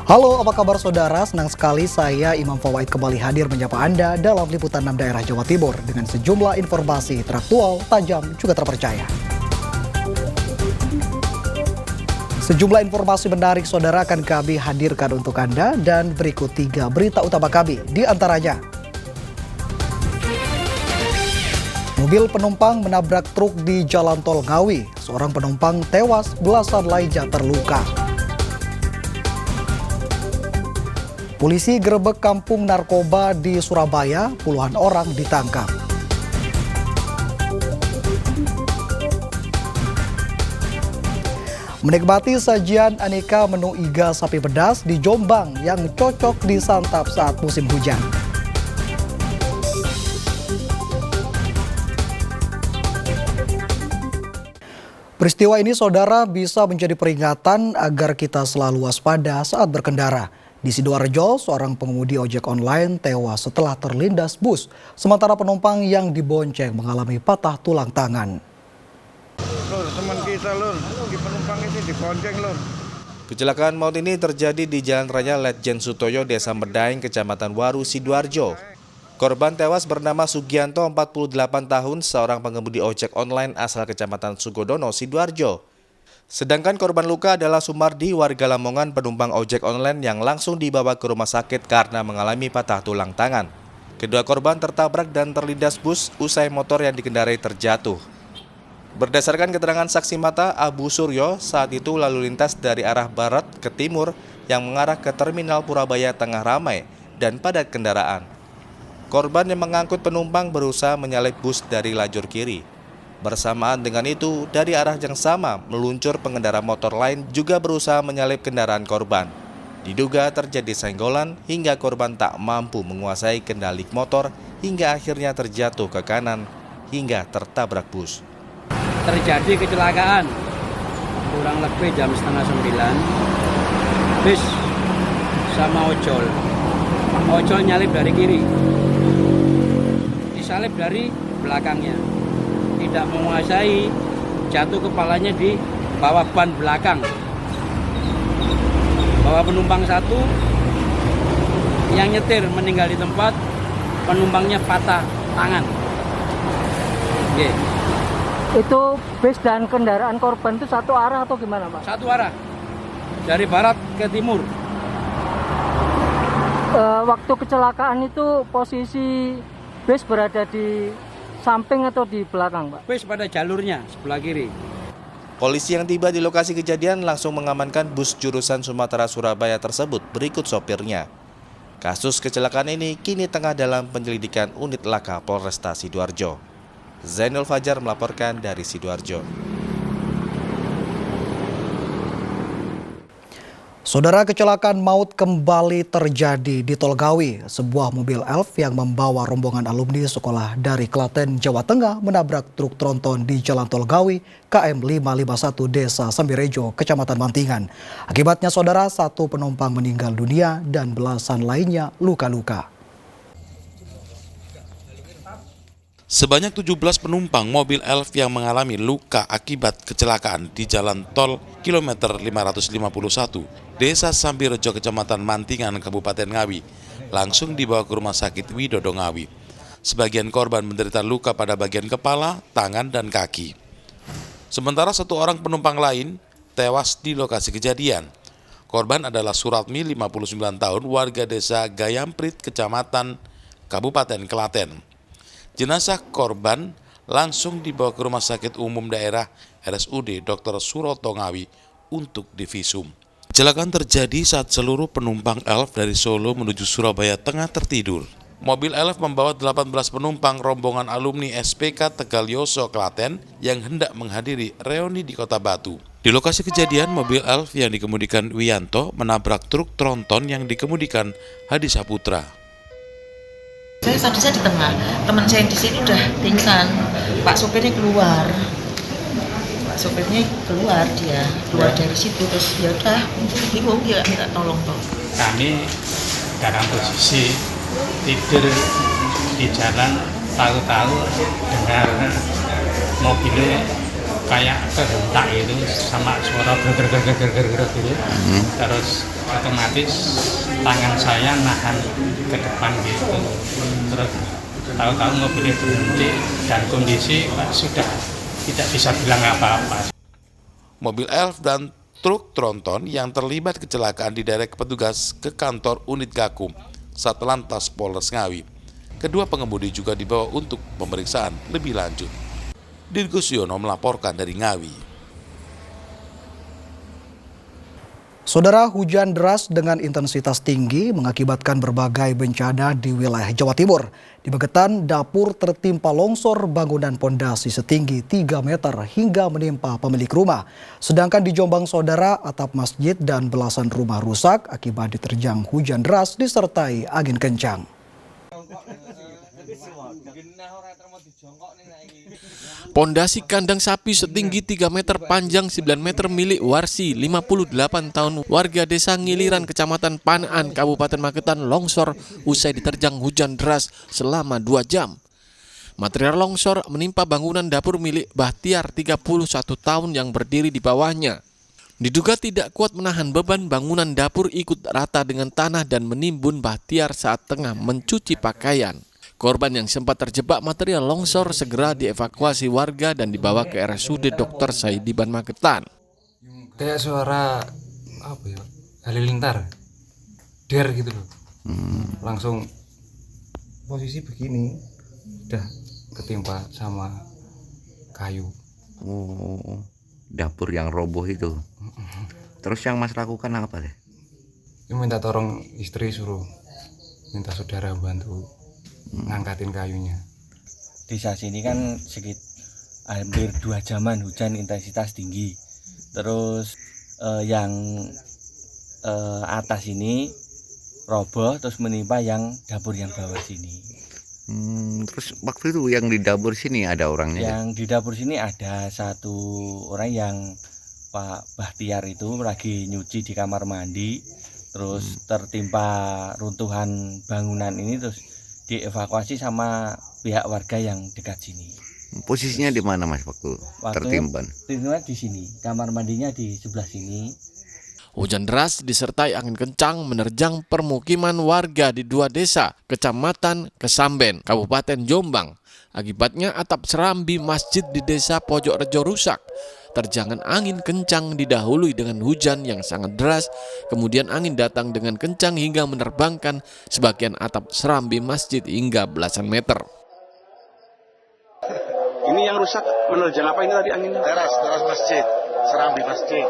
Halo, apa kabar saudara? Senang sekali saya Imam Fawaid kembali hadir menyapa Anda dalam liputan 6 daerah Jawa Timur dengan sejumlah informasi teraktual, tajam, juga terpercaya. Sejumlah informasi menarik saudara akan kami hadirkan untuk Anda dan berikut 3 berita utama kami. Di antaranya, mobil penumpang menabrak truk di Jalan Tol Ngawi. Seorang penumpang tewas, belasan lainnya terluka. Polisi gerebek kampung narkoba di Surabaya, puluhan orang ditangkap. Menikmati sajian aneka menu iga sapi pedas di Jombang yang cocok disantap saat musim hujan. Peristiwa ini saudara bisa menjadi peringatan agar kita selalu waspada saat berkendara. Di Sidoarjo, seorang pengemudi ojek online tewas setelah terlindas bus, sementara penumpang yang dibonceng mengalami patah tulang tangan. Lur, teman kita lur, di penumpang ini dibonceng lur. Kecelakaan maut ini terjadi di Jalan Raya Letjen Sutoyo, Desa Medaeng, Kecamatan Waru, Sidoarjo. Korban tewas bernama Sugianto, 48 tahun, seorang pengemudi ojek online asal Kecamatan Sugodono, Sidoarjo. Sedangkan korban luka adalah Sumardi, warga Lamongan, penumpang ojek online yang langsung dibawa ke rumah sakit karena mengalami patah tulang tangan. Kedua korban tertabrak dan terlindas bus usai motor yang dikendarai terjatuh. Berdasarkan keterangan saksi mata, Abu Suryo saat itu lalu lintas dari arah barat ke timur yang mengarah ke Terminal Purabaya tengah ramai dan padat kendaraan. Korban yang mengangkut penumpang berusaha menyalip bus dari lajur kiri. Bersamaan dengan itu, dari arah yang sama, meluncur pengendara motor lain juga berusaha menyalip kendaraan korban. Diduga terjadi senggolan hingga korban tak mampu menguasai kendali motor hingga akhirnya terjatuh ke kanan hingga tertabrak bus. Terjadi kecelakaan kurang lebih jam 8:30, bis sama ojol nyalip dari kiri, disalip dari belakangnya, tidak menguasai, jatuh kepalanya di bawah ban belakang. Bawa penumpang satu yang nyetir meninggal di tempat, penumpangnya patah tangan. Oke. Itu bis dan kendaraan korban itu satu arah atau gimana, Pak? Satu arah, dari barat ke timur. Waktu kecelakaan itu posisi bis berada di samping atau di belakang, Pak? Bis pada jalurnya sebelah kiri. Polisi yang tiba di lokasi kejadian langsung mengamankan bus jurusan Sumatera Surabaya tersebut berikut sopirnya. Kasus kecelakaan ini kini tengah dalam penyelidikan unit laka Polresta Sidoarjo. Zainul Fajar melaporkan dari Sidoarjo. Saudara, kecelakaan maut kembali terjadi di Tol Ngawi. Sebuah mobil elf yang membawa rombongan alumni sekolah dari Klaten, Jawa Tengah menabrak truk tronton di Jalan Tol Ngawi KM 551 Desa Sambirejo, Kecamatan Mantingan. Akibatnya saudara, 1 penumpang meninggal dunia dan belasan lainnya luka-luka. Sebanyak 17 penumpang mobil elf yang mengalami luka akibat kecelakaan di Jalan Tol kilometer 551, Desa Sambirejo, Kecamatan Mantingan, Kabupaten Ngawi, langsung dibawa ke Rumah Sakit Widodo Ngawi. Sebagian korban menderita luka pada bagian kepala, tangan, dan kaki. Sementara 1 orang penumpang lain tewas di lokasi kejadian. Korban adalah Suratmi, 59 tahun, warga Desa Gayamprit, Kecamatan Kabupaten Klaten. Jenazah korban langsung dibawa ke Rumah Sakit Umum Daerah RSUD Dr. Suroto Ngawi untuk divisum. Kecelakaan terjadi saat seluruh penumpang elf dari Solo menuju Surabaya tengah tertidur. Mobil elf membawa 18 penumpang rombongan alumni SPK Tegal Yoso Klaten yang hendak menghadiri reuni di Kota Batu. Di lokasi kejadian, mobil elf yang dikemudikan Wiyanto menabrak truk tronton yang dikemudikan Hadi Saputra. Saya di tengah, teman saya di sini udah pingsan, Pak sopirnya keluar dia keluar dari situ, terus ya udah bingung, dia minta tolong toh. Kami dalam posisi tidur di jalan, tahu-tahu dengar mobilnya kayak kehentak gitu sama suara ger gitu. Terus otomatis tangan saya nahan ke depan gitu. Terus tahu-tahu mobilnya berhenti dan kondisi sudah tidak bisa bilang apa-apa. Mobil elf dan truk tronton yang terlibat kecelakaan diderek petugas ke kantor unit Gakum Satlantas Polres Ngawi. Kedua pengemudi juga dibawa untuk pemeriksaan lebih lanjut. Dirgo Siono melaporkan dari Ngawi. Saudara, hujan deras dengan intensitas tinggi mengakibatkan berbagai bencana di wilayah Jawa Timur. Di Magetan, dapur tertimpa longsor bangunan pondasi setinggi 3 meter hingga menimpa pemilik rumah. Sedangkan di Jombang, saudara, atap masjid dan belasan rumah rusak akibat diterjang hujan deras disertai angin kencang. Pondasi kandang sapi setinggi 3 meter panjang 9 meter milik Warsi, 58 tahun, warga desa Ngiliran, Kecamatan Panaan, Kabupaten Magetan longsor usai diterjang hujan deras selama 2 jam. Material longsor menimpa bangunan dapur milik Bahtiar, 31 tahun yang berdiri di bawahnya. Diduga tidak kuat menahan beban, bangunan dapur ikut rata dengan tanah dan menimbun Bahtiar saat tengah mencuci pakaian. Korban yang sempat terjebak material longsor segera dievakuasi warga dan dibawa ke RSUD Dr. Saidiban Magetan. Kayak suara apa ya? Halilintar. Der gitu loh. Langsung posisi begini udah ketimpa sama kayu. Oh, dapur yang roboh itu. Terus yang Mas lakukan apa deh? Minta tolong istri, suruh minta saudara bantu ngangkatin kayunya. Desa sini kan hampir 2 jaman hujan intensitas tinggi. Terus yang atas ini roboh terus menimpa yang dapur yang bawah sini. Terus waktu itu yang di dapur sini ada orangnya? Yang di dapur sini ada satu orang yang Pak Bahtiar itu lagi nyuci di kamar mandi. Terus tertimpa runtuhan bangunan ini, terus dievakuasi sama pihak warga yang dekat sini. Posisinya di mana Mas waktu tertimpan? Tertimpa di sini, kamar mandinya di sebelah sini. Hujan deras disertai angin kencang menerjang permukiman warga di 2 desa, Kecamatan Kesamben, Kabupaten Jombang. Akibatnya atap serambi masjid di desa Pojok Rejo rusak. Terjangan angin kencang didahului dengan hujan yang sangat deras, kemudian angin datang dengan kencang hingga menerbangkan sebagian atap serambi masjid hingga belasan meter. Ini yang rusak menerjang apa ini tadi anginnya? Teras masjid, serambi masjid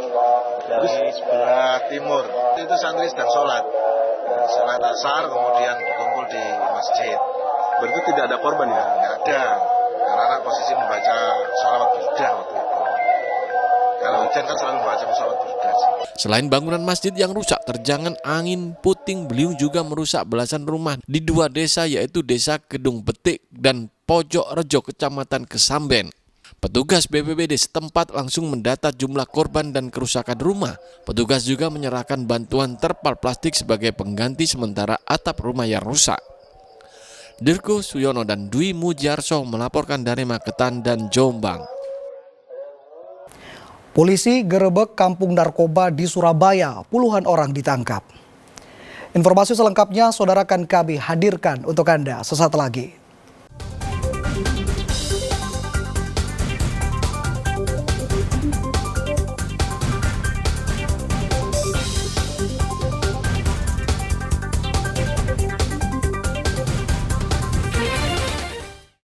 dari sebelah timur. Itu santri sedang sholat asar, kemudian berkumpul di masjid. Berarti tidak ada korban ya? Tidak ada, karena anak posisi membaca sholawat burdah waktu itu. Kalau hujan kan selalu membaca sholawat burdah. Selain bangunan masjid yang rusak, terjangan angin puting beliung juga merusak belasan rumah di 2 desa, yaitu Desa Gedung Betik dan Pojok Rejo, Kecamatan Kesamben. Petugas BPBD setempat langsung mendata jumlah korban dan kerusakan rumah. Petugas juga menyerahkan bantuan terpal plastik sebagai pengganti sementara atap rumah yang rusak. Dirgo Suyono dan Dwi Mujarso melaporkan dari Magetan dan Jombang. Polisi gerebek kampung narkoba di Surabaya, puluhan orang ditangkap. Informasi selengkapnya saudara akan kami hadirkan untuk Anda sesaat lagi.